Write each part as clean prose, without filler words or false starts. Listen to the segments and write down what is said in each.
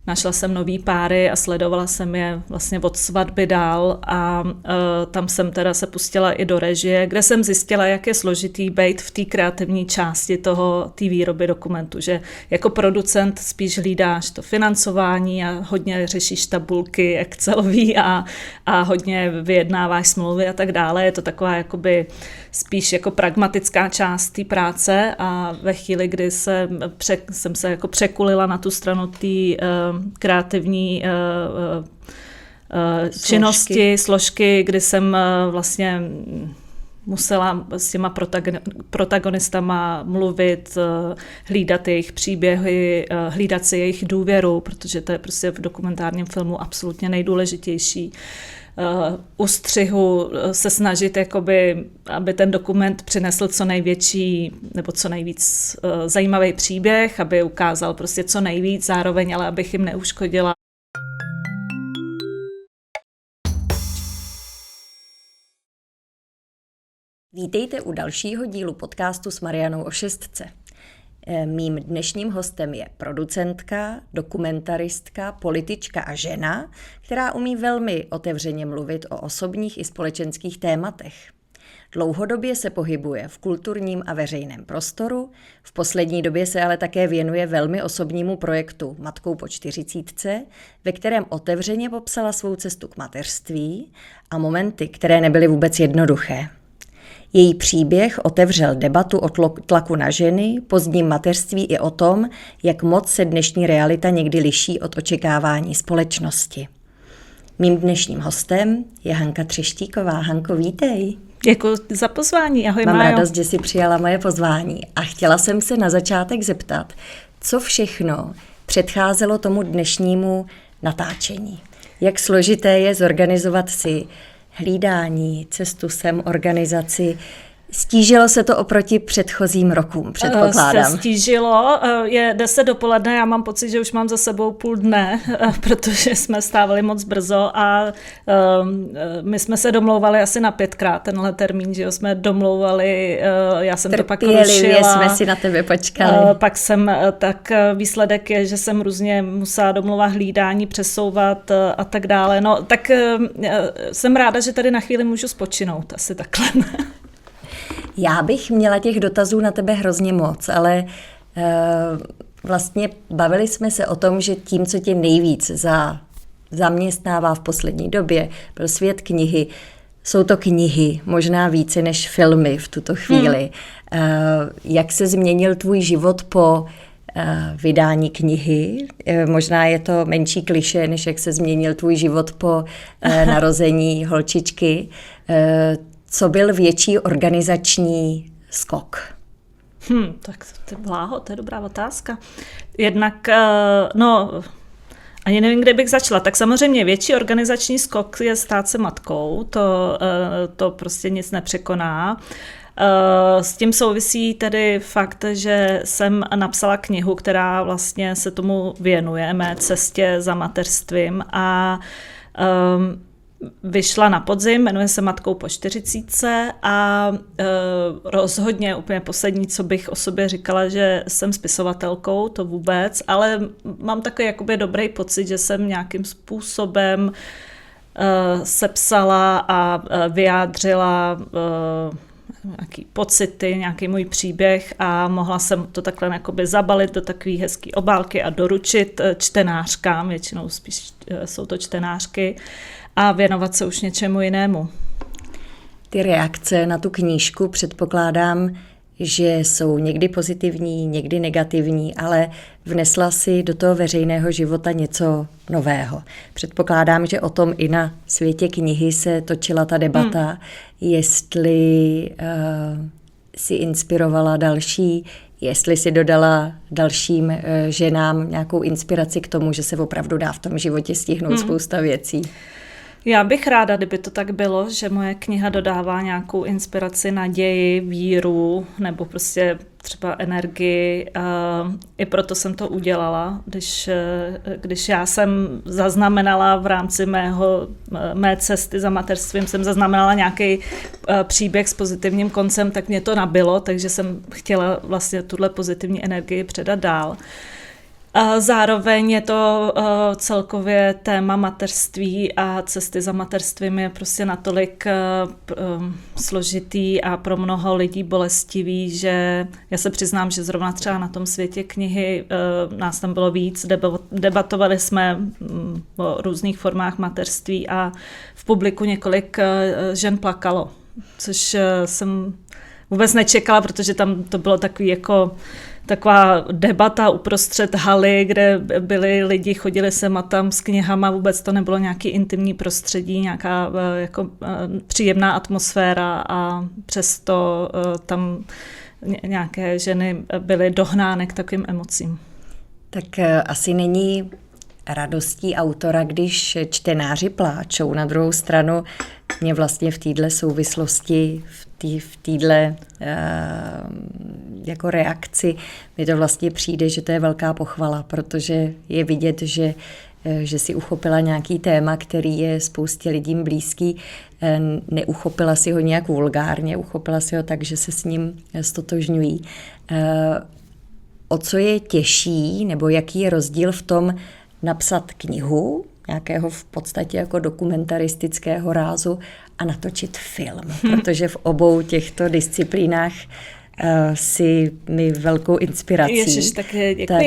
Našla jsem nový páry a sledovala jsem je vlastně od svatby dál a tam jsem teda se pustila i do režie, kde jsem zjistila, jak je složitý být v té kreativní části té výroby dokumentu, že jako producent spíš hlídáš to financování a hodně řešíš tabulky Excelový a hodně vyjednáváš smlouvy a tak dále. Je to taková jakoby spíš jako pragmatická část té práce a ve chvíli, kdy jsem se jako překulila na tu stranu té kreativní činnosti, složky, kdy jsem vlastně musela s těma protagonistama mluvit, hlídat jejich příběhy, hlídat si jejich důvěru, protože to je prostě v dokumentárním filmu absolutně nejdůležitější. U střihu se snažit, jakoby, aby ten dokument přinesl co největší nebo co nejvíc zajímavý příběh, aby ukázal prostě co nejvíc zároveň, ale abych jim neuškodila. Vítejte u dalšího dílu podcastu s Marianou o šestce. Mým dnešním hostem je producentka, dokumentaristka, politička a žena, která umí velmi otevřeně mluvit o osobních i společenských tématech. Dlouhodobě se pohybuje v kulturním a veřejném prostoru, v poslední době se ale také věnuje velmi osobnímu projektu Matkou po 40, ve kterém otevřeně popsala svou cestu k mateřství a momenty, které nebyly vůbec jednoduché. Její příběh otevřel debatu o tlaku na ženy, pozdním mateřství i o tom, jak moc se dnešní realita někdy liší od očekávání společnosti. Mým dnešním hostem je Hanka Třeštíková. Hanko, vítej. Děkuji za pozvání, ahoj Májo. Mám radost, že jsi přijala moje pozvání a chtěla jsem se na začátek zeptat, co všechno předcházelo tomu dnešnímu natáčení. Jak složité je zorganizovat si hlídání, cestu sem, organizaci. Stížilo se to oproti předchozím rokům, předpokládám. Se stížilo, je 10 dopoledne, já mám pocit, že už mám za sebou půl dne, protože jsme stávali moc brzo a my jsme se domlouvali asi na 5krát tenhle termín, že jsme domlouvali, já jsem to pak rušila. Jsme si na tebe počkali. Tak výsledek je, že jsem různě musela domlouvat hlídání, přesouvat a tak dále. No, tak jsem ráda, že tady na chvíli můžu spočinout, asi takhle. Já bych měla těch dotazů na tebe hrozně moc, ale vlastně bavili jsme se o tom, že tím, co tě nejvíc zaměstnává v poslední době, byl svět knihy. Jsou to knihy, možná více než filmy v tuto chvíli. Jak se změnil tvůj život po vydání knihy? Možná je to menší klišé, než jak se změnil tvůj život po narození holčičky. Co byl větší organizační skok? Tak to je dobrá otázka. Jednak, ani nevím, kde bych začala. Tak samozřejmě větší organizační skok je stát se matkou. To prostě nic nepřekoná. S tím souvisí tedy fakt, že jsem napsala knihu, která vlastně se tomu věnuje, mé cestě za mateřstvím a vyšla na podzim, jmenuje se Matkou po 40 a rozhodně úplně poslední, co bych o sobě říkala, že jsem spisovatelkou, to vůbec, ale mám takový jakoby dobrý pocit, že jsem nějakým způsobem sepsala a vyjádřila nějaký pocity, nějaký můj příběh a mohla jsem to takhle jakoby zabalit do takové hezké obálky a doručit čtenářkám, většinou spíš jsou to čtenářky, a věnovat se už něčemu jinému. Ty reakce na tu knížku předpokládám, že jsou někdy pozitivní, někdy negativní, ale vnesla si do toho veřejného života něco nového. Předpokládám, že o tom i na světě knihy se točila ta debata, jestli si inspirovala další, jestli si dodala dalším ženám nějakou inspiraci k tomu, že se opravdu dá v tom životě stihnout spousta věcí. Já bych ráda, kdyby to tak bylo, že moje kniha dodává nějakou inspiraci, naději, víru nebo prostě třeba energii. I proto jsem to udělala, když já jsem zaznamenala v rámci mé cesty za mateřstvím, jsem zaznamenala nějaký příběh s pozitivním koncem, tak mě to nabilo, takže jsem chtěla vlastně tuhle pozitivní energii předat dál. Zároveň je to celkově téma mateřství a cesty za mateřstvím je prostě natolik složitý a pro mnoho lidí bolestivý, že já se přiznám, že zrovna třeba na tom světě knihy nás tam bylo víc, debatovali jsme o různých formách mateřství a v publiku několik žen plakalo, což jsem vůbec nečekala, protože tam to bylo taková debata uprostřed haly, kde byli lidi, chodili sem a tam s knihama, vůbec to nebylo nějaký intimní prostředí, nějaká jako příjemná atmosféra a přesto tam nějaké ženy byly dohnány k takovým emocím. Tak asi není radostí autora, když čtenáři pláčou. Na druhou stranu mě vlastně v této souvislosti, v této jako reakci, mi to vlastně přijde, že to je velká pochvala, protože je vidět, že si uchopila nějaký téma, který je spoustě lidím blízký, neuchopila si ho nějak vulgárně, uchopila si ho tak, že se s ním stotožňují. O co je těžší, nebo jaký je rozdíl v tom napsat knihu, nějakého v podstatě jako dokumentaristického rázu a natočit film, protože v obou těchto disciplínách si mi velkou inspirací. Ježiš, tak děkuji. Tak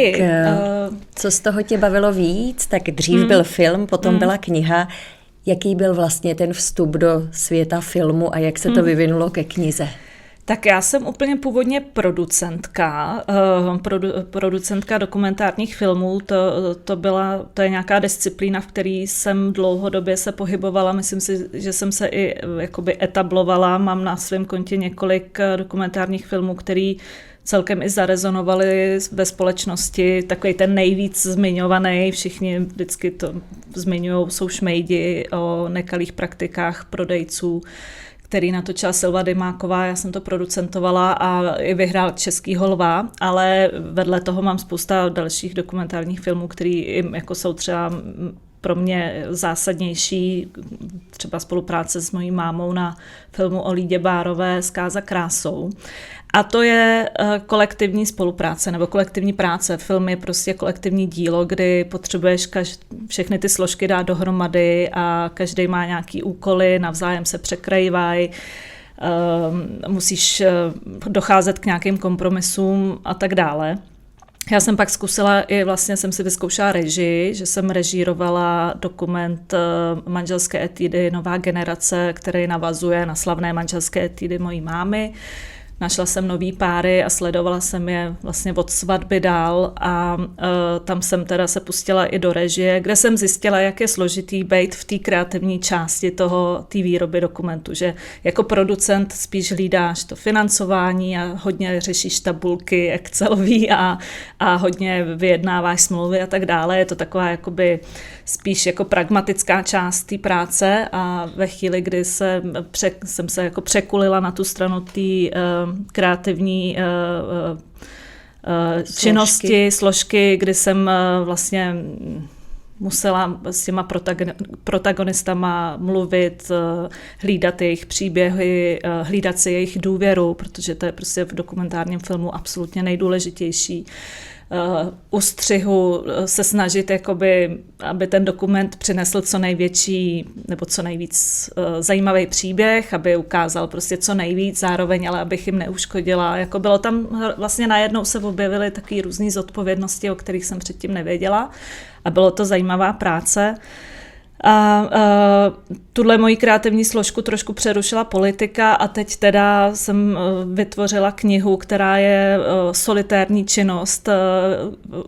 co z toho tě bavilo víc? Tak dřív byl film, potom byla kniha. Jaký byl vlastně ten vstup do světa filmu a jak se to vyvinulo ke knize? Tak já jsem úplně původně producentka dokumentárních filmů, to je nějaká disciplína, v které jsem dlouhodobě se pohybovala, myslím si, že jsem se i jakoby etablovala, mám na svém kontě několik dokumentárních filmů, který celkem i zarezonovaly ve společnosti, takový ten nejvíc zmiňovaný, všichni vždycky to zmiňují, jsou šmejdi o nekalých praktikách prodejců, který natočila Silva Dymáková, já jsem to producentovala a i vyhrál Českýho lva, ale vedle toho mám spousta dalších dokumentárních filmů, který jako jsou třeba pro mě zásadnější, třeba spolupráce s mojí mámou na filmu o Lídě Bárové Zkáza krásou. A to je kolektivní spolupráce nebo kolektivní práce. Film je prostě kolektivní dílo, kdy potřebuješ všechny ty složky dát dohromady a každý má nějaký úkoly, navzájem se překrývají, musíš docházet k nějakým kompromisům a tak dále. Já jsem pak zkusila i vlastně jsem si vyzkoušela režii, že jsem režírovala dokument Manželské etudy Nová generace, který navazuje na slavné manželské etudy mojí mámy. Našla jsem nový páry a sledovala jsem je vlastně od svatby dál a tam jsem teda se pustila i do režie, kde jsem zjistila, jak je složitý být v té kreativní části té výroby dokumentu, že jako producent spíš hlídáš to financování a hodně řešíš tabulky Excelový a hodně vyjednáváš smlouvy a tak dále. Je to taková jakoby spíš jako pragmatická část té práce a ve chvíli, kdy jsem se jako překulila na tu stranu té kreativní činnosti, složky, kdy jsem vlastně musela s těma protagonistama mluvit, hlídat jejich příběhy, hlídat si jejich důvěru, protože to je prostě v dokumentárním filmu absolutně nejdůležitější. U střihu se snažit, jakoby, aby ten dokument přinesl co největší nebo co nejvíc zajímavý příběh, aby ukázal prostě co nejvíc zároveň, ale abych jim neuškodila. Jako bylo tam vlastně najednou se objevily takové různé zodpovědnosti, o kterých jsem předtím nevěděla a bylo to zajímavá práce. A tuhle moji kreativní složku trošku přerušila politika a teď teda jsem vytvořila knihu, která je solitérní činnost.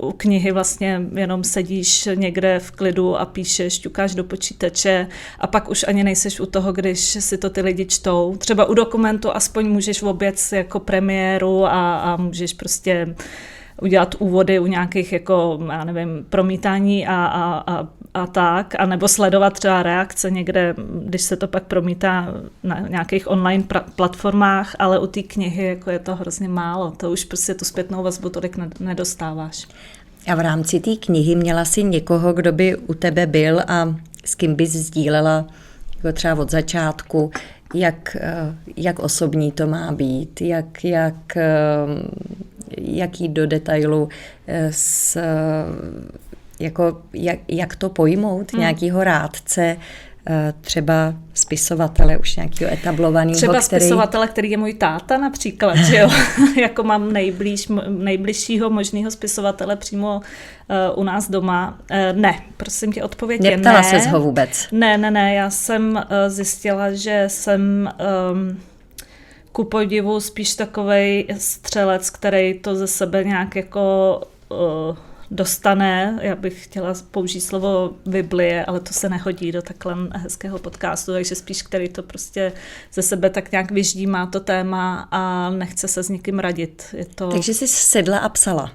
U knihy vlastně jenom sedíš někde v klidu a píšeš, ťukáš do počítače a pak už ani nejseš u toho, když si to ty lidi čtou. Třeba u dokumentu aspoň můžeš oběc jako premiéru a můžeš prostě udělat úvody u nějakých jako, já nevím, promítání a tak, anebo sledovat třeba reakce někde, když se to pak promítá na nějakých online platformách, ale u té knihy jako je to hrozně málo, to už prostě tu zpětnou vazbu tolik nedostáváš. A v rámci té knihy měla jsi někoho, kdo by u tebe byl a s kým bys sdílela jako třeba od začátku, jak osobní to má být, jak jít do detailu, jak to pojmout, nějakýho rádce, třeba spisovatele, už nějakého etablovaného. Třeba spisovatele, který je můj táta například, že jo? Jako mám nejbližšího možného spisovatele přímo u nás doma. Ne, prosím tě, odpověď je ne. Neptala ses ho vůbec? Ne, já jsem zjistila, že jsem ku podivu spíš takovej střelec, který to ze sebe nějak jako dostane, já bych chtěla použít slovo Biblie, ale to se nehodí do takhle hezkého podcastu, takže spíš, který to prostě ze sebe tak nějak vyždímá to téma a nechce se s nikým radit. Takže jsi sedla a psala.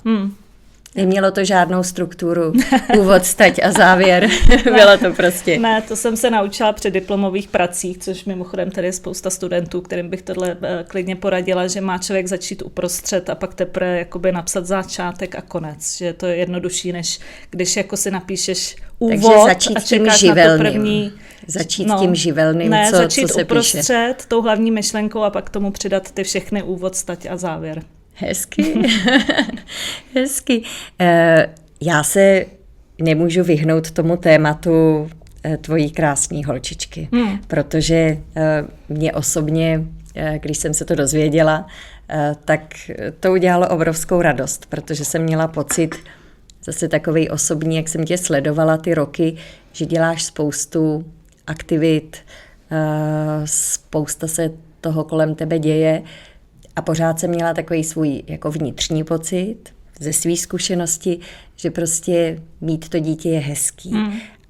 Nemělo to žádnou strukturu, úvod, stať a závěr. Bylo to prostě. Ne, to jsem se naučila při diplomových pracích, což mimochodem tady je spousta studentů, kterým bych tohle klidně poradila, že má člověk začít uprostřed a pak teprve jakoby napsat začátek a konec. Že to je jednodušší, než když jako si napíšeš úvod a čekáš na to první. Začít tím živelným, ne, co začít se uprostřed píše. Tou hlavní myšlenkou a pak tomu přidat ty všechny úvod, stať a závěr. Hezky. Hezky. Já se nemůžu vyhnout tomu tématu tvojí krásný holčičky, protože mě osobně, když jsem se to dozvěděla, tak to udělalo obrovskou radost, protože jsem měla pocit, zase takovej osobní, jak jsem tě sledovala ty roky, že děláš spoustu aktivit, spousta se toho kolem tebe děje, a pořád jsem měla takový svůj jako vnitřní pocit ze svý zkušenosti, že prostě mít to dítě je hezký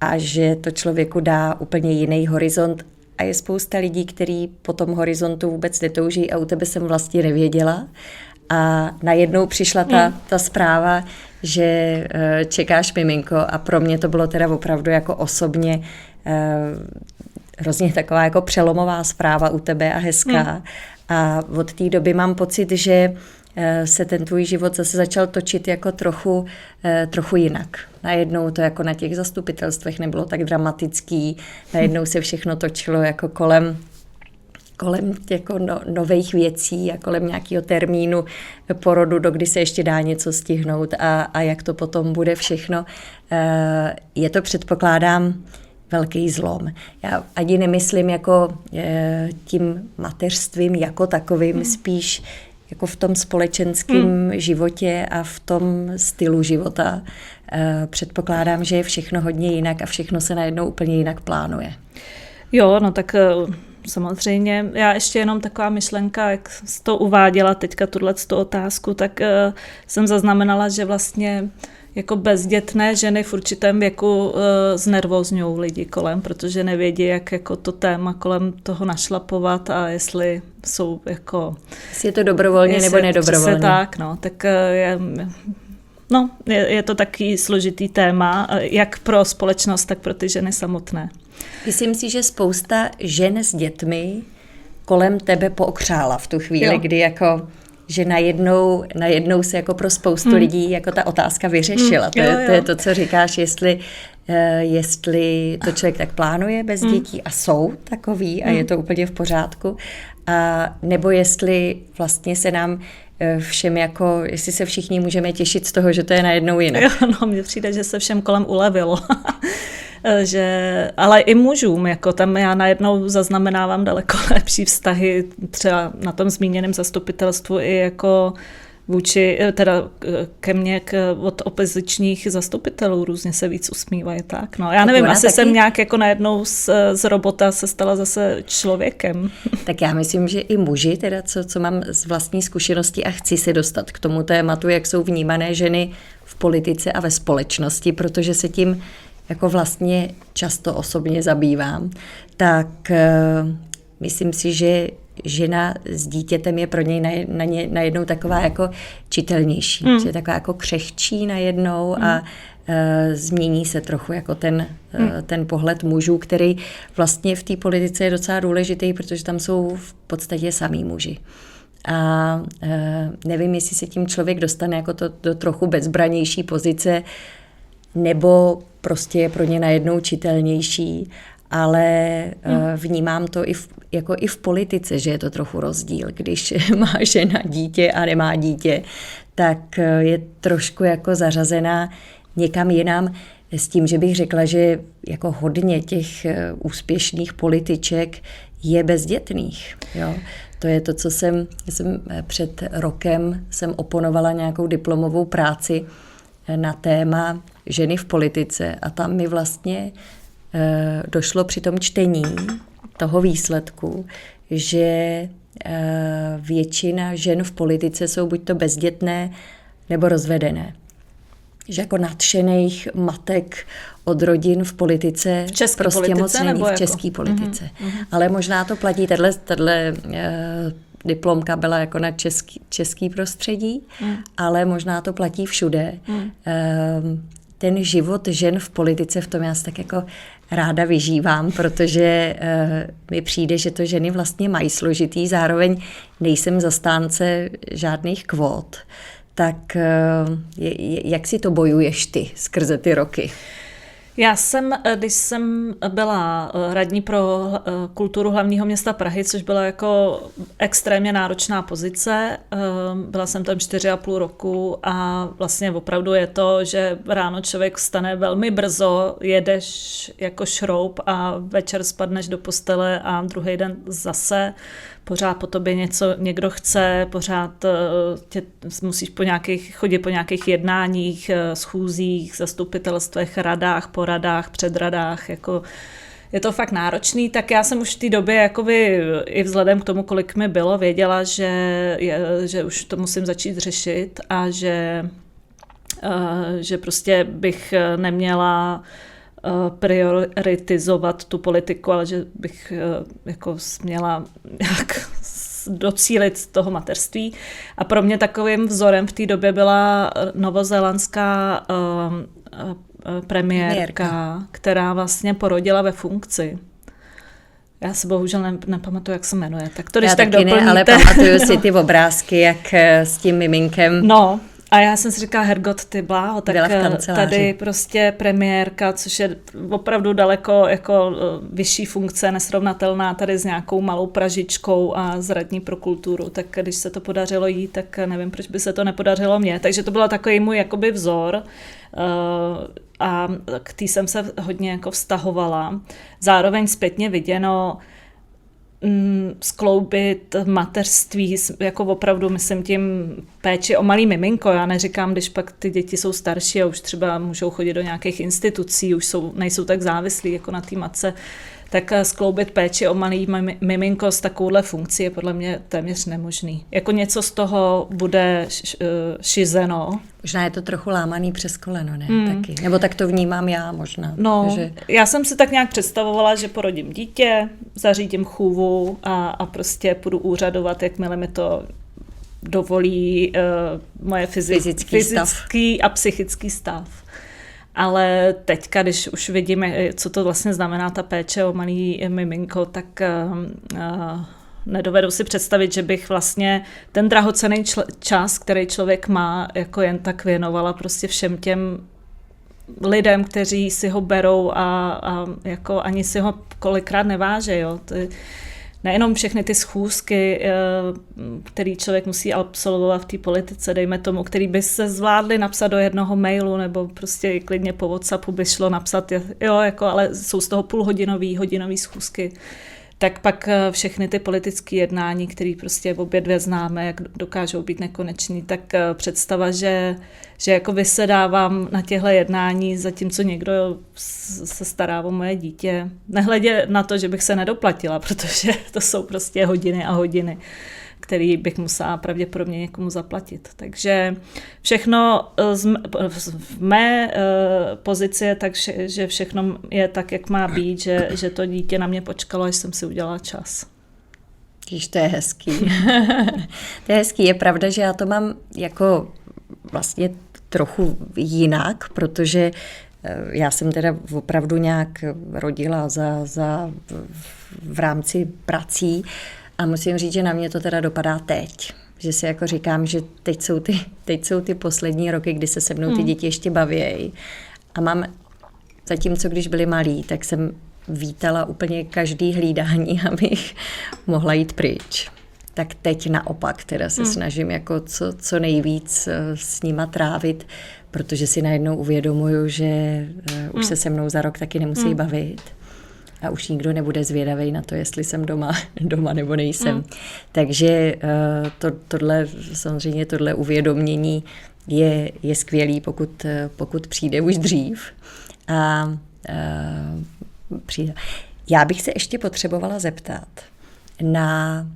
a že to člověku dá úplně jiný horizont a je spousta lidí, kteří po tom horizontu vůbec netouží a u tebe jsem vlastně nevěděla a najednou přišla ta zpráva, že čekáš miminko a pro mě to bylo teda opravdu jako osobně hrozně taková jako přelomová zpráva u tebe a hezká. A od té doby mám pocit, že se ten tvůj život zase začal točit jako trochu jinak. Najednou to jako na těch zastupitelstvech nebylo tak dramatický, najednou se všechno točilo jako kolem jako nových věcí a kolem nějakého termínu porodu, dokdy se ještě dá něco stihnout a jak to potom bude všechno. Je to, předpokládám, velký zlom. Já ani nemyslím jako tím mateřstvím jako takovým, spíš jako v tom společenském životě a v tom stylu života. Předpokládám, že je všechno hodně jinak a všechno se najednou úplně jinak plánuje. Jo, no tak samozřejmě. Já ještě jenom taková myšlenka, jak jsi to uváděla teďka tuto otázku, tak jsem zaznamenala, že vlastně jako bezdětné ženy v určitém věku znervózňují lidi kolem, protože nevědí, jak jako to téma kolem toho našlapovat a jestli jsou jako... Jestli je to dobrovolně nebo nedobrovolně. Tak, no, tak je to taky složitý téma, jak pro společnost, tak pro ty ženy samotné. Myslím si, že spousta žen s dětmi kolem tebe pookřála v tu chvíli, kdy jako... že najednou se jako pro spoustu lidí jako ta otázka vyřešila. To je to, co říkáš, jestli to člověk tak plánuje bez dětí a jsou takový a je to úplně v pořádku, a nebo jestli vlastně se nám všem jako, jestli se všichni můžeme těšit z toho, že to je najednou jinak. Jo, no, mně přijde, že se všem kolem ulevilo. Ale i mužům, jako tam já najednou zaznamenávám daleko lepší vztahy třeba na tom zmíněném zastupitelstvu i jako vůči, teda ke mně od opozičních zastupitelů různě se víc usmívají, tak no. Já nevím, asi jsem nějak jako najednou z robota se stala zase člověkem. Tak já myslím, že i muži, teda co mám z vlastní zkušenosti a chci se dostat k tomu tématu, jak jsou vnímané ženy v politice a ve společnosti, protože se tím jako vlastně často osobně zabývám, tak myslím si, že žena s dítětem je pro něj najednou taková jako čitelnější, že je taková jako křehčí najednou a změní se trochu jako ten pohled mužů, který vlastně v té politice je docela důležitý, protože tam jsou v podstatě samý muži. A nevím, jestli se tím člověk dostane jako do trochu bezbranější pozice, nebo prostě je pro ně najednou čitelnější, ale vnímám to i v politice, že je to trochu rozdíl. Když má žena dítě a nemá dítě, tak je trošku jako zařazená někam jinam, s tím, že bych řekla, že jako hodně těch úspěšných političek je bezdětných. Jo. To je to, co jsem před rokem oponovala nějakou diplomovou práci na téma ženy v politice a tam mi vlastně došlo při tom čtení toho výsledku, že většina žen v politice jsou buď to bezdětné nebo rozvedené. Že jako nadšených matek od rodin v politice prostě politice, moc není v české politice. Ale možná to platí, tato diplomka byla jako na český prostředí, ale možná to platí všude. Ten život žen v politice, v tom já se tak jako ráda vyžívám, protože mi přijde, že to ženy vlastně mají složitý, zároveň nejsem zastánce žádných kvót. Tak jak si to bojuješ ty skrze ty roky? Já jsem, když jsem byla radní pro kulturu hlavního města Prahy, což byla jako extrémně náročná pozice, byla jsem tam 4,5 roku a vlastně opravdu je to, že ráno člověk vstane velmi brzo, jedeš jako šroub a večer spadneš do postele a druhý den zase pořád po tobě někdo chce, pořád musíš chodit po nějakých jednáních, schůzích, zastupitelstvech, radách, poradách, předradách, jako je to fakt náročný, tak já jsem už v té době jakoby, i vzhledem k tomu, kolik mi bylo, věděla, že už to musím začít řešit a že prostě bych neměla prioritizovat tu politiku, ale že bych jako měla jak docílit toho mateřství. A pro mě takovým vzorem v té době byla novozélandská premiérka, která vlastně porodila ve funkci. Já si bohužel nepamatuju, jak se jmenuje. Tak to, když tak doplníte. Ne, ale pamatuju si ty obrázky, jak s tím miminkem. No, a já jsem si říkala, hergot, ty bláho, tak tady prostě premiérka, což je opravdu daleko jako vyšší funkce, nesrovnatelná tady s nějakou malou Pražičkou a s radní pro kulturu, tak když se to podařilo jí, tak nevím, proč by se to nepodařilo mně. Takže to byl takový můj jakoby vzor a k tý jsem se hodně jako vztahovala. Zároveň zpětně viděno, skloubit mateřství, jako opravdu myslím tím péči o malý miminko. Já neříkám, když pak ty děti jsou starší a už třeba můžou chodit do nějakých institucí, už nejsou tak závislí jako na té matce, tak skloubit péči o malý miminko s takovouhle funkcí je podle mě téměř nemožný. Jako něco z toho bude šizeno. Možná je to trochu lámaný přes koleno, ne? Taky. Nebo tak to vnímám já možná. No, že... já jsem si tak nějak představovala, že porodím dítě, zařídím chůvu a prostě půjdu úřadovat, jakmile mi to dovolí moje fyzický a psychický stav. Ale teďka, když už vidíme, co to vlastně znamená ta péče o malý miminko, tak nedovedu si představit, že bych vlastně ten drahocenný čas, který člověk má, jako jen tak věnovala prostě všem těm lidem, kteří si ho berou a jako ani si ho kolikrát neváže, jo. Nejenom všechny ty schůzky, který člověk musí absolvovat v té politice, dejme tomu, který by se zvládli napsat do jednoho mailu, nebo prostě klidně po WhatsAppu by šlo napsat, jo, jako, ale jsou z toho hodinový schůzky. Tak pak všechny ty politické jednání, které prostě obě dvě známe, jak dokážou být nekonečný, tak představa, že jako vysedávám na těchto jednání, zatímco někdo se stará o moje dítě. Nehledě na to, že bych se nedoplatila, protože to jsou prostě hodiny a hodiny, který bych musela pravděpodobně někomu zaplatit. Takže všechno v mé pozici je tak, že všechno je tak, jak má být, že to dítě na mě počkalo, až jsem si udělala čas. Když to je hezký. To je hezký. Je pravda, že já to mám jako vlastně trochu jinak, protože já jsem teda opravdu nějak rodila v rámci prací a musím říct, že na mě to teda dopadá teď. Že si jako říkám, že teď jsou ty poslední roky, kdy se se mnou ty děti ještě bavějí. A mám, zatímco když byli malí, tak jsem vítala úplně každý hlídání, abych mohla jít pryč. tak teď naopak teda se snažím jako co nejvíc s nima trávit, protože si najednou uvědomuju, že už se se mnou za rok taky nemusí bavit. A už nikdo nebude zvědavej na to, jestli jsem doma nebo nejsem. Takže tohle uvědomění je skvělý, pokud přijde už dřív. Přijde. Já bych se ještě potřebovala zeptat na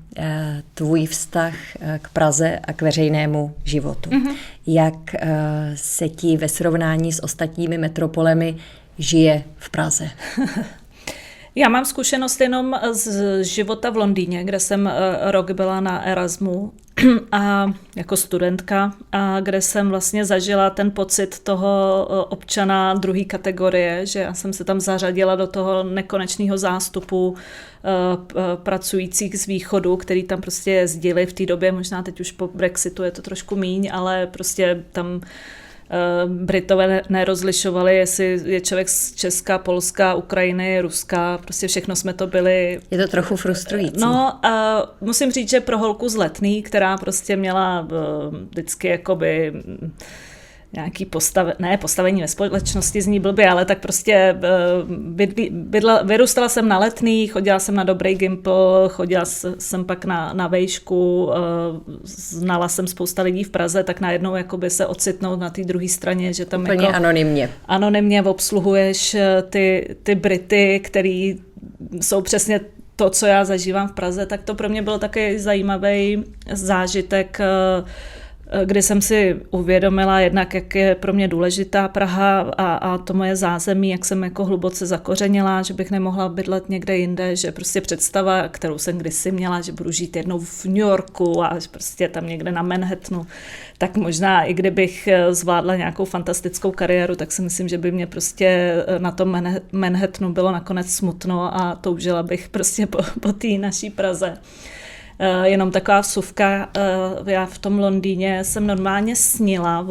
tvůj vztah k Praze a k veřejnému životu. Jak se ti ve srovnání s ostatními metropolemi žije v Praze? Já mám zkušenost jenom z života v Londýně, kde jsem rok byla na Erasmu a jako studentka, a kde jsem vlastně zažila ten pocit toho občana druhé kategorie, že já jsem se tam zařadila do toho nekonečného zástupu pracujících z východu, který tam prostě jezdili v té době, možná teď už po Brexitu je to trošku míň, ale prostě tam Britové nerozlišovali, jestli je člověk z Česka, Polska, Ukrajiny, Ruska, prostě všechno jsme to byli. Je to trochu frustrující. No, a musím říct, že pro holku z Letný, která prostě měla vždycky jakoby nějaký postavení ve společnosti zní blbě, ale tak prostě vyrůstala jsem na Letný, chodila jsem na dobrý Gimpl, chodila jsem pak na vejšku, znala jsem spousta lidí v Praze, tak najednou jakoby se ocitnout na té druhé straně, že tam úplně jako anonymně obsluhuješ ty Brity, který jsou přesně to, co já zažívám v Praze, tak to pro mě byl takový zajímavý zážitek, kdy jsem si uvědomila jednak, jak je pro mě důležitá Praha a to moje zázemí, jak jsem jako hluboce zakořenila, že bych nemohla bydlet někde jinde, že prostě představa, kterou jsem kdysi měla, že budu žít jednou v New Yorku a prostě tam někde na Manhattanu, tak možná i kdybych zvládla nějakou fantastickou kariéru, tak si myslím, že by mě prostě na tom Manhattanu bylo nakonec smutno a toužila bych prostě po té naší Praze. Jenom taková vsuvka, já v tom Londýně jsem normálně snila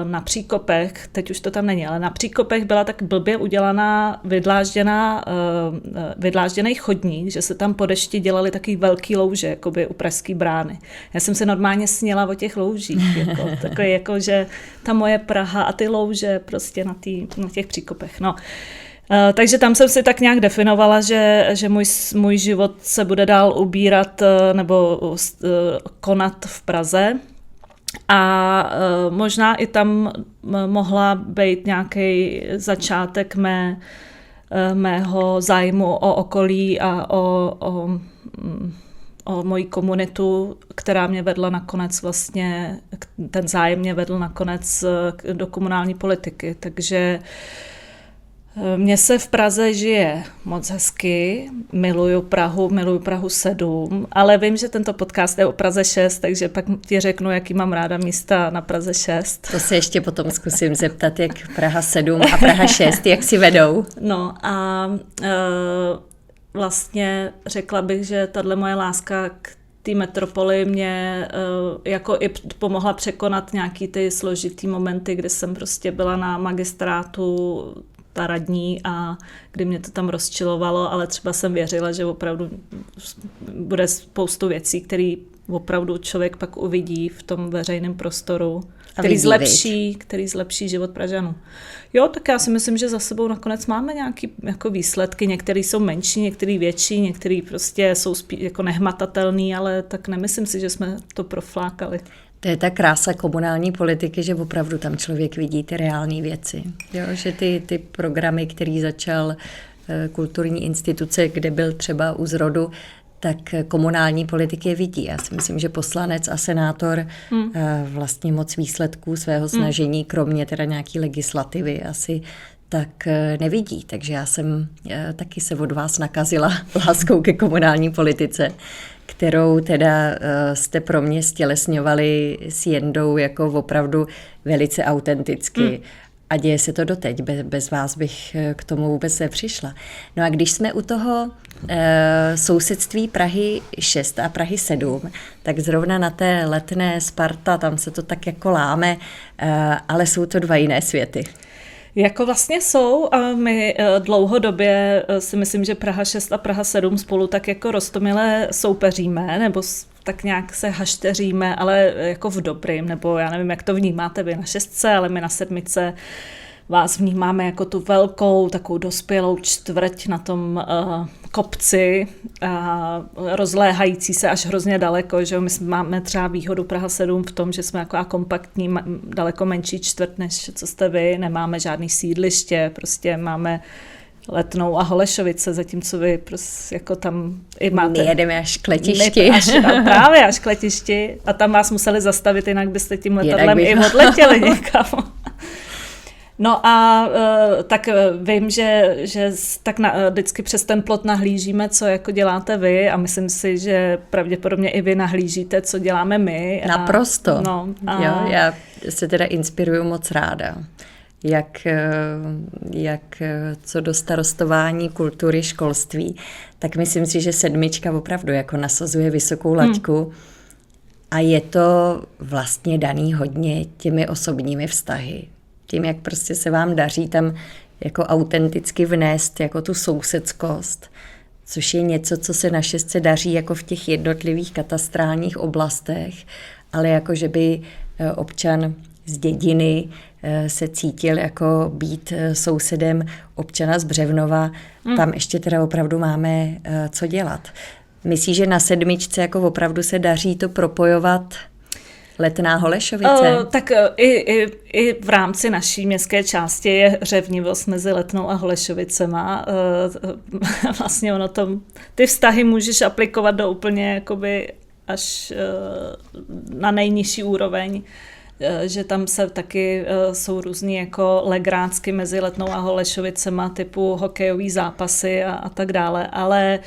na Příkopech, teď už to tam není, ale na Příkopech byla tak blbě udělaná vydlážděný chodník, že se tam po dešti dělaly takový velký louže, jakoby u Pražský brány. Já jsem se normálně snila o těch loužích, takový jako, že ta moje Praha a ty louže prostě na těch Příkopech, no. Takže tam jsem si tak nějak definovala, že můj život se bude dál ubírat nebo konat v Praze a možná i tam mohla být nějaký začátek mého zájmu o okolí a o moji komunitu, která mě vedla nakonec vlastně, ten zájem mě vedl nakonec do komunální politiky, takže mně se v Praze žije moc hezky, miluju Prahu 7, ale vím, že tento podcast je o Praze 6, takže pak ti řeknu, jaký mám ráda místa na Praze 6. To se ještě potom zkusím zeptat, jak Praha 7 a Praha 6, jak si vedou. No a vlastně řekla bych, že tahle moje láska k té metropoli mě jako i pomohla překonat nějaký ty složitý momenty, kdy jsem prostě byla na magistrátu ta radní a kdy mě to tam rozčilovalo, ale třeba jsem věřila, že opravdu bude spoustu věcí, které opravdu člověk pak uvidí v tom veřejném prostoru, který zlepší život Pražanů. Jo, tak já si myslím, že za sebou nakonec máme nějaké jako výsledky, některé jsou menší, některé větší, některé prostě jsou jako nehmatatelné, ale tak nemyslím si, že jsme to proflákali. To je ta krása komunální politiky, že opravdu tam člověk vidí ty reální věci. Jo, že ty programy, který začal kulturní instituce, kde byl třeba u zrodu, tak komunální politiky je vidí. Já si myslím, že poslanec a senátor vlastně moc výsledků svého snažení, kromě teda nějaký legislativy asi, tak nevidí. Takže já jsem taky se od vás nakazila láskou ke komunální politice, kterou teda jste pro mě stělesňovali s Jendou jako opravdu velice autenticky. A děje se to doteď. Bez vás bych k tomu vůbec nepřišla. No a když jsme u toho sousedství Prahy 6 a Prahy 7, tak zrovna na té Letné Sparta, tam se to tak jako láme, ale jsou to dva jiné světy. Jako vlastně jsou a my dlouhodobě si myslím, že Praha 6 a Praha 7 spolu tak jako roztomile soupeříme, nebo tak nějak se hašteříme, ale jako v dobrým, nebo já nevím, jak to vnímáte vy na 6, ale my na 7 vás vnímáme jako tu velkou, takovou dospělou čtvrť na tom kopci, rozléhající se až hrozně daleko, že my máme třeba výhodu Praha 7 v tom, že jsme jako kompaktní, daleko menší čtvrt, než co jste vy, nemáme žádný sídliště, prostě máme Letnou a Holešovice, zatímco vy prostě jako tam i máte... My jedeme až k letišti. Právě až k letišti a tam vás museli zastavit, jinak byste tím letadlem i odletěli někam. No a tak vím, že tak vždycky přes ten plot nahlížíme, co jako děláte vy a myslím si, že pravděpodobně i vy nahlížíte, co děláme my. Naprosto. Jo, já se teda inspiruju moc ráda. Jak co do starostování kultury, školství, tak myslím si, že 7 opravdu jako nasazuje vysokou laťku a je to vlastně daný hodně těmi osobními vztahy. Tím, jak prostě se vám daří tam jako autenticky vnést jako tu sousedskost, což je něco, co se na 6 daří jako v těch jednotlivých katastrálních oblastech, ale jako že by občan z dědiny se cítil jako být sousedem občana z Břevnova, tam ještě teda opravdu máme co dělat. Myslíš, že na 7 jako opravdu se daří to propojovat Letná Holešovice? Tak i v rámci naší městské části je řevnivost mezi Letnou a Holešovicema. Vlastně ty vztahy můžeš aplikovat do úplně jakoby až na nejnižší úroveň, že tam se taky jsou různý jako legrácky mezi Letnou a Holešovicema typu hokejový zápasy a tak dále, ale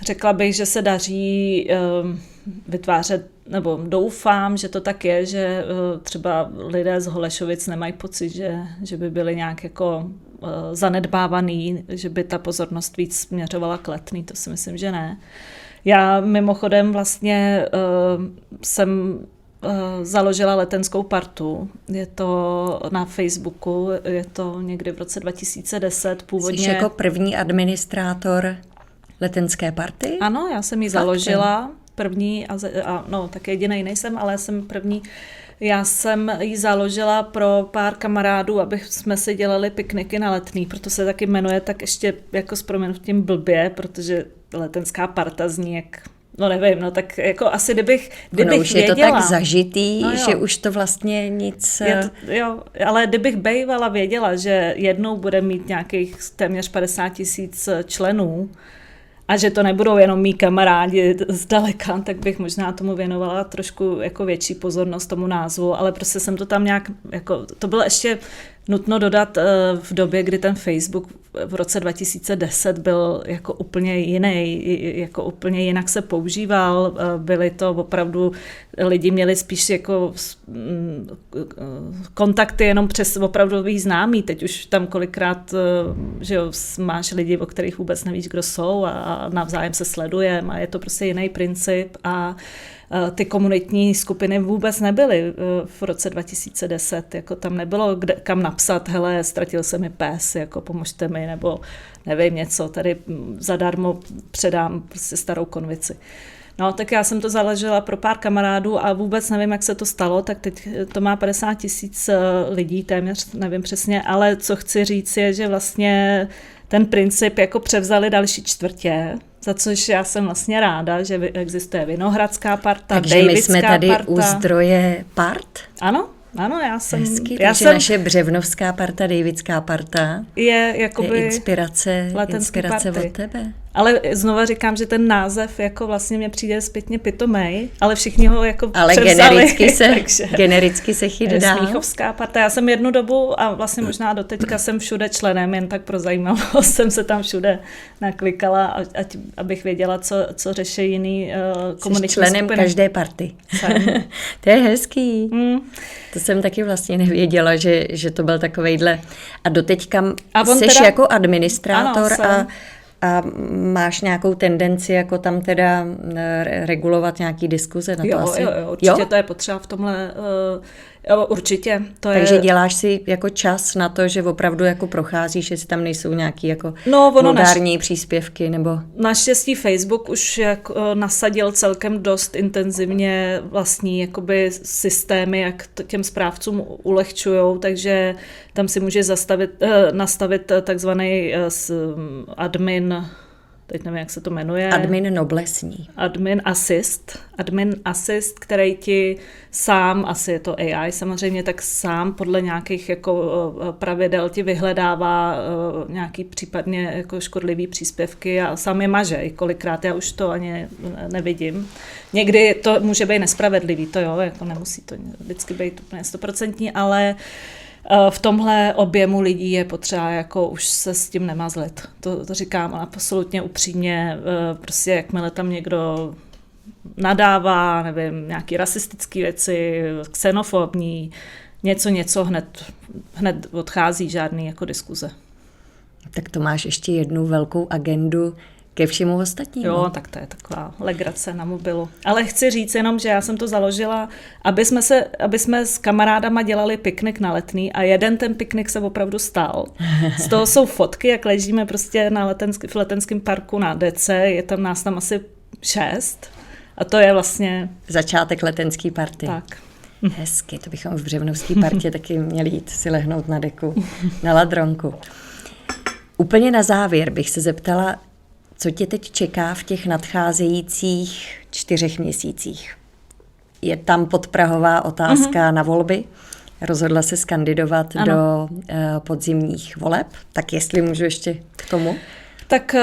řekla bych, že se daří vytvářet, nebo doufám, že to tak je, že třeba lidé z Holešovic nemají pocit, že by byli nějak jako zanedbávaný, že by ta pozornost víc směřovala k Letný, to si myslím, že ne. Já mimochodem vlastně jsem založila letenskou partu. Je to na Facebooku, je to někdy v roce 2010 původně. Jsi jako první administrátor letenské party? Ano, já jsem ji založila. První, tak jedinej nejsem, ale jsem první. Já jsem ji založila pro pár kamarádů, aby jsme si dělali pikniky na Letný, proto se taky jmenuje tak ještě jako s prominutím blbě, protože letenská parta zní jak, nevím, tak jako asi kdybych už věděla. Je to tak zažitý, že už to vlastně nic... Ale kdybych věděla, že jednou bude mít nějakých téměř 50 000 členů, a že to nebudou jenom mý kamarádi zdaleka, tak bych možná tomu věnovala trošku jako větší pozornost tomu názvu, ale prostě jsem to tam nějak, jako, to bylo ještě nutno dodat v době, kdy ten Facebook v roce 2010 byl jako úplně jiný, jako úplně jinak se používal, byly to opravdu, lidi měli spíš jako kontakty jenom přes opravdový známý, teď už tam kolikrát, že jo, máš lidi, o kterých vůbec nevíš, kdo jsou a navzájem se sledujeme a je to prostě jiný princip a ty komunitní skupiny vůbec nebyly v roce 2010, jako tam nebylo kam napsat, hele, ztratil se mi pes, jako pomožte mi, nebo nevím něco, tady zadarmo předám prostě starou konvici. No, tak já jsem to založila pro pár kamarádů a vůbec nevím, jak se to stalo, tak teď to má 50 000 lidí, téměř nevím přesně, ale co chci říct je, že vlastně ten princip jako převzali další čtvrtě, za což já jsem vlastně ráda, že existuje Vinohradská parta, takže my jsme tady parta. U zdroje part? Ano, já jsem... Hezky, takže naše Břevnovská parta, Davidská parta je jakoby inspirace od tebe. Ale znova říkám, že ten název jako vlastně mě přijde zpětně pitomej, ale všichni ho jako ale převzali. genericky se chyt dá. Smíchovská parta. Já jsem jednu dobu a vlastně možná doteďka jsem všude členem, jen tak pro zajímavost jsem se tam všude naklikala, abych věděla, co řeší jiný komunitní skupiny. Členem každé party. To je hezký. To jsem taky vlastně nevěděla, že to byl takovejhle. A doteďka jsi jako administrátor A máš nějakou tendenci jako tam teda regulovat nějaký diskuze na to asi? Jo, určitě to je potřeba v tomhle, určitě. Takže děláš si jako čas na to, že opravdu jako procházíš, jestli tam nejsou nějaký jako vulgární příspěvky nebo... Naštěstí Facebook už jako nasadil celkem dost intenzivně vlastní jakoby systémy, jak těm správcům ulehčujou, takže tam si může nastavit takzvaný admin, teď nevím, jak se to jmenuje. Admin noblesní. Admin assist, který ti sám, asi je to AI samozřejmě, tak sám podle nějakých jako pravidel ti vyhledává nějaký případně jako škodlivý příspěvky a sám je maže. Kolikrát já už to ani nevidím. Někdy to může být nespravedlivý, to jo, jako nemusí to vždycky být úplně 100%, ale v tomhle objemu lidí je potřeba jako už se s tím nemazlit. To říkám absolutně upřímně, prostě jakmile tam někdo nadává, nevím, nějaký rasistický věci, xenofobní, něco hned odchází, žádný jako diskuze. Tak to máš ještě jednu velkou agendu ke všemu ostatnímu. Jo, tak to je taková legrace na mobilu. Ale chci říct jenom, že já jsem to založila, aby jsme s kamarádama dělali piknik na Letný a jeden ten piknik se opravdu stal. Z toho jsou fotky, jak ležíme prostě v Letenském parku na Dece, nás tam asi 6 a to je vlastně... Začátek letenský party. Tak. Hezky, to bychom v Břevnovský partě taky měli jít si lehnout na deku, na ladronku. Úplně na závěr bych se zeptala, co tě teď čeká v těch nadcházejících 4 měsících? Je tam podprahová otázka na volby? Rozhodla se skandidovat do podzimních voleb? Tak jestli můžu ještě k tomu? Tak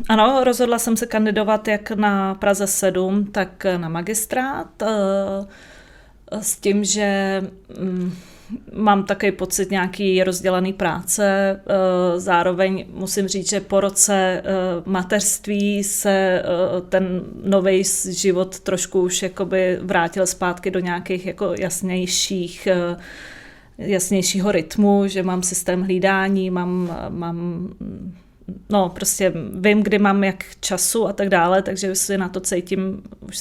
ano, rozhodla jsem se kandidovat jak na Praze 7, tak na magistrát. S tím, že... mám takový pocit nějaký rozdělaný práce, zároveň musím říct, že po roce mateřství se ten nový život trošku už jakoby vrátil zpátky do nějakých jako jasnějšího rytmu, že mám systém hlídání, prostě vím, kdy mám jak času a tak dále, takže už se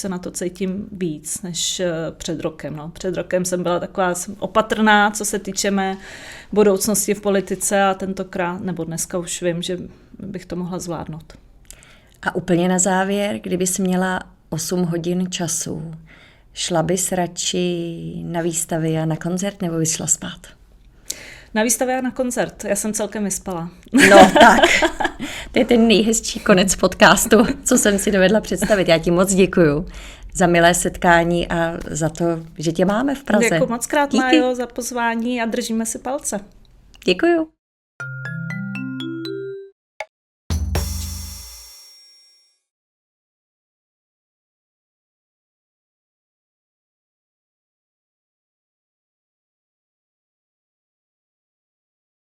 na to cítím víc než před rokem. No. Před rokem jsem byla taková opatrná, co se týče mé budoucnosti v politice a tentokrát, nebo dneska už vím, že bych to mohla zvládnout. A úplně na závěr, kdybys měla 8 hodin času, šla bys radši na výstavy a na koncert, nebo bys šla spát? Na výstavě a na koncert. Já jsem celkem vyspala. No tak, to je ten nejhezčí konec podcastu, co jsem si dovedla představit. Já ti moc děkuju za milé setkání a za to, že tě máme v Praze. Děkuji moc krát, Májo, za pozvání a držíme si palce. Děkuju.